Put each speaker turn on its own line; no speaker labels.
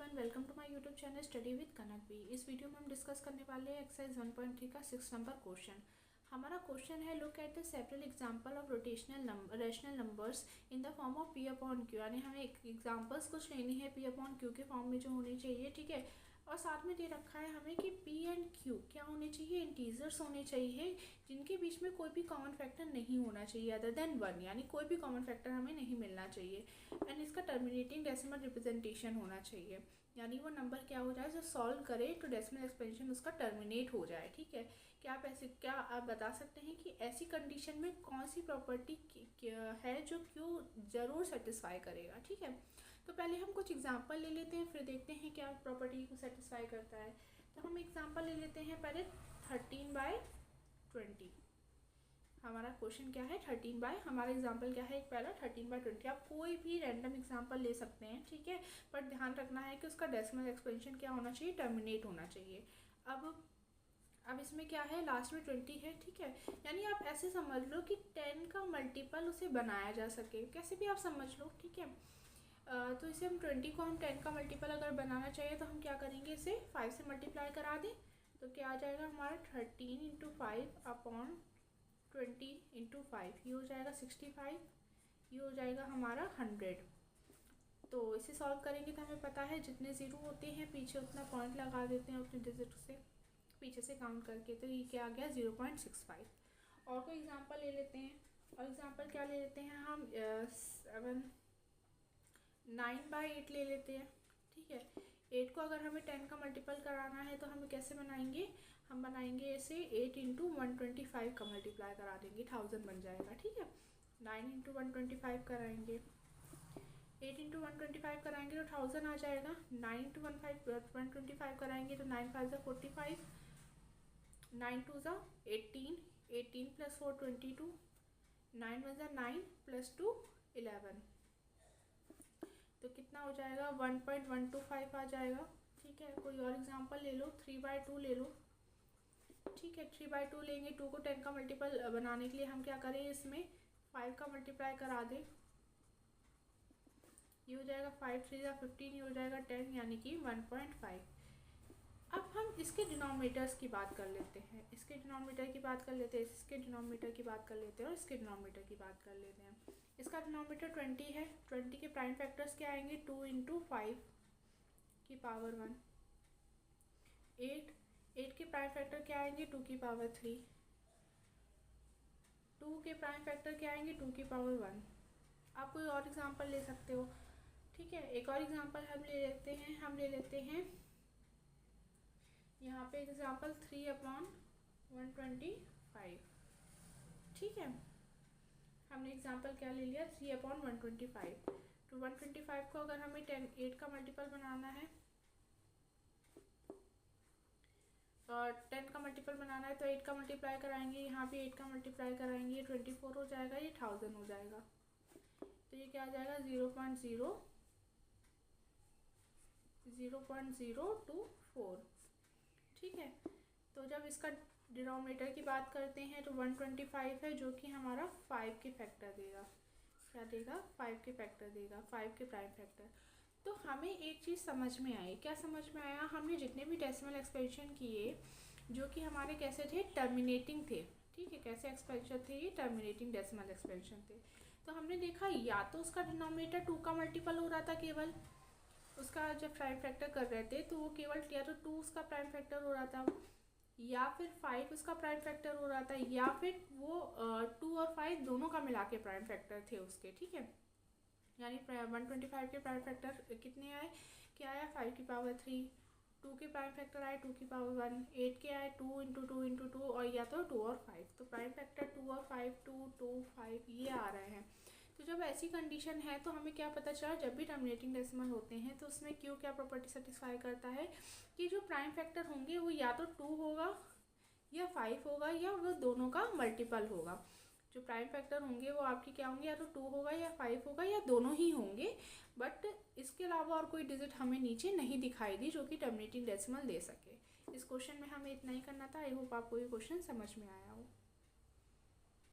Everyone, welcome to my YouTube channel study with Kanak B. इस video में हम discuss करने वाले हैं एक्सरसाइज 1.3 का 6 नंबर क्वेश्चन। हमारा क्वेश्चन है look at the several example of rational numbers in the form of P upon Q. यानी हमें एग्जांपल्स कुछ लेनी है पी अपॉन क्यू के फॉर्म में जो होनी चाहिए, ठीक है। और साथ में दे रखा है हमें कि पी एंड क्यू क्या होने चाहिए, इंटीजर्स होने चाहिए जिनके बीच में कोई भी कॉमन फैक्टर नहीं होना चाहिए अदर देन 1, यानी कोई भी कॉमन फैक्टर हमें नहीं मिलना चाहिए। एंड इसका टर्मिनेटिंग डेसिमल रिप्रेजेंटेशन होना चाहिए, यानी वो नंबर क्या हो जाए जो सॉल्व करे तो डेसिमल एक्सपेंशन उसका टर्मिनेट हो जाए, ठीक है। क्या आप बता सकते हैं कि ऐसी कंडीशन में कौन सी प्रॉपर्टी है जो क्यू ज़रूर सेटिस्फाई करेगा, ठीक है। तो पहले हम कुछ एग्जांपल ले लेते हैं, फिर देखते हैं क्या प्रॉपर्टी को सेटिस्फाई करता है। तो हम एग्जांपल ले लेते हैं पहले 13/20। हमारा क्वेश्चन क्या है 13 हमारा एग्जांपल क्या है, एक पहला 13/20। आप कोई भी रैंडम एग्जांपल ले सकते हैं, ठीक है, पर ध्यान रखना है कि उसका डेसिमल एक्सपेंशन क्या होना चाहिए, टर्मिनेट होना चाहिए। अब इसमें क्या है, लास्ट में 20 है, ठीक है। यानी आप ऐसे समझ लो कि 10 का मल्टीपल उसे बनाया जा सके, कैसे भी आप समझ लो, ठीक है। तो इसे हम 20 को हम 10 का मल्टीपल अगर बनाना चाहिए तो हम क्या करेंगे, इसे 5 से मल्टीप्लाई करा दें तो क्या आ जाएगा हमारा 13 × 5 अपॉन 20 × 5, ये हो जाएगा 65, ये हो जाएगा हमारा 100। तो इसे सॉल्व करेंगे तो हमें पता है जितने ज़ीरो होते हैं पीछे उतना पॉइंट लगा देते हैं अपने डिजिट से पीछे से काउंट करके, तो ये क्या आ गया 0.65। और कोई एग्जांपल ले लेते हैं, और एग्जांपल क्या ले लेते हैं हम 9/8 ले लेते हैं, ठीक है। 8 को अगर हमें 10 का मल्टीपल कराना है तो हम कैसे बनाएंगे, हम बनाएंगे इसे 8 × 125 का मल्टीप्लाई करा देंगे, 1000 बन जाएगा, ठीक है। 9 × 125 कराएंगे, 8 × 125 कराएंगे तो 1000 आ जाएगा। 9 × 125 कराएंगे तो 9 × 5 = 45, 9 × 2 = 18, 18 + 4 = 22, 9 × 1 = 9 + 2 = 11। तो कितना हो जाएगा 1.125 आ जाएगा, ठीक है। कोई और एग्जांपल ले लो, 3/2 ले लो, ठीक है। 3/2 लेंगे, 2 को 10 का मल्टीपल बनाने के लिए हम क्या करें, इसमें 5 का मल्टीप्लाई करा दें, ये हो जाएगा 5 × 3 = 15, ये हो जाएगा 10, यानी कि 1.5। अब हम इसके डिनोमिनेटर्स की बात कर लेते हैं, इसके डिनोमिनेटर की बात कर लेते हैं, इसके डिनोमिनेटर की बात कर लेते हैं और इसके डिनोमिनेटर की बात कर लेते हैं। इसका डिनोमिनेटर 20 है, 20 के प्राइम फैक्टर्स क्या आएंगे, 2 × 5 की पावर 1, 8 के प्राइम फैक्टर क्या आएंगे, 2 की पावर 3, 2 के प्राइम फैक्टर क्या आएंगे, 2 की पावर 1। आप कोई और एग्जांपल ले सकते हो, ठीक है। एक और एग्जांपल हम ले लेते हैं यहाँ पे एग्जांपल 3/125, ठीक है। हमने एग्जांपल क्या ले लिया, 3/125। तो 125 को अगर हमें 8 का मल्टीपल बनाना है और 10 का मल्टीपल बनाना है तो 8 का मल्टीप्लाई कराएंगे, यहाँ पे 8 का मल्टीप्लाई कराएंगे, 24 हो जाएगा, ये 1000 हो जाएगा। तो ये क्या आ जाएगा 0.024, ठीक है। तो जब इसका डिनोमिनेटर की बात करते हैं तो 125 है जो कि हमारा 5 के फैक्टर देगा, क्या देगा, 5 के फैक्टर देगा, 5 के प्राइम फैक्टर। तो हमें एक चीज़ समझ में आई, क्या समझ में आया, हमने जितने भी डेसिमल एक्सपेंशन किए जो कि हमारे कैसे थे, टर्मिनेटिंग थे, ठीक है। कैसे एक्सपेंशन थे, ये टर्मिनेटिंग डेसिमल एक्सपेंशन थे। तो हमने देखा या तो उसका डिनोमिनेटर 2 का मल्टीपल हो रहा था, केवल उसका जब प्राइम फैक्टर कर रहे थे तो वो केवल या तो 2 उसका प्राइम फैक्टर हो रहा था, या फिर 5 उसका प्राइम फैक्टर हो रहा था, या फिर वो 2 और 5 दोनों का मिला के प्राइम फैक्टर थे उसके, ठीक है। यानी 125 के प्राइम फैक्टर कितने आए, क्या आया 5 की पावर 3, 2 के प्राइम फैक्टर आए 2 की पावर 1, 8 के आए 2 × 2 × 2 और या तो 2 और 5। तो प्राइम फैक्टर 2 और 5, 2, 2, 5 ये आ रहे हैं। तो जब ऐसी कंडीशन है तो हमें क्या पता चला, जब भी टर्मिनेटिंग डेसिमल होते हैं तो उसमें क्यों क्या प्रॉपर्टी सेटिस्फाई करता है कि जो प्राइम फैक्टर होंगे वो या तो 2 होगा या 5 होगा या वो दोनों का मल्टीपल होगा। जो प्राइम फैक्टर होंगे वो आपके क्या होंगे, या तो 2 होगा या 5 होगा या दोनों ही होंगे, बट इसके अलावा और कोई डिजिट हमें नीचे नहीं दिखाई दी जो कि टर्मिनेटिंग डेसिमल दे सके। इस क्वेश्चन में हमें इतना ही करना था। आई होप आपको ये क्वेश्चन समझ में आया हो।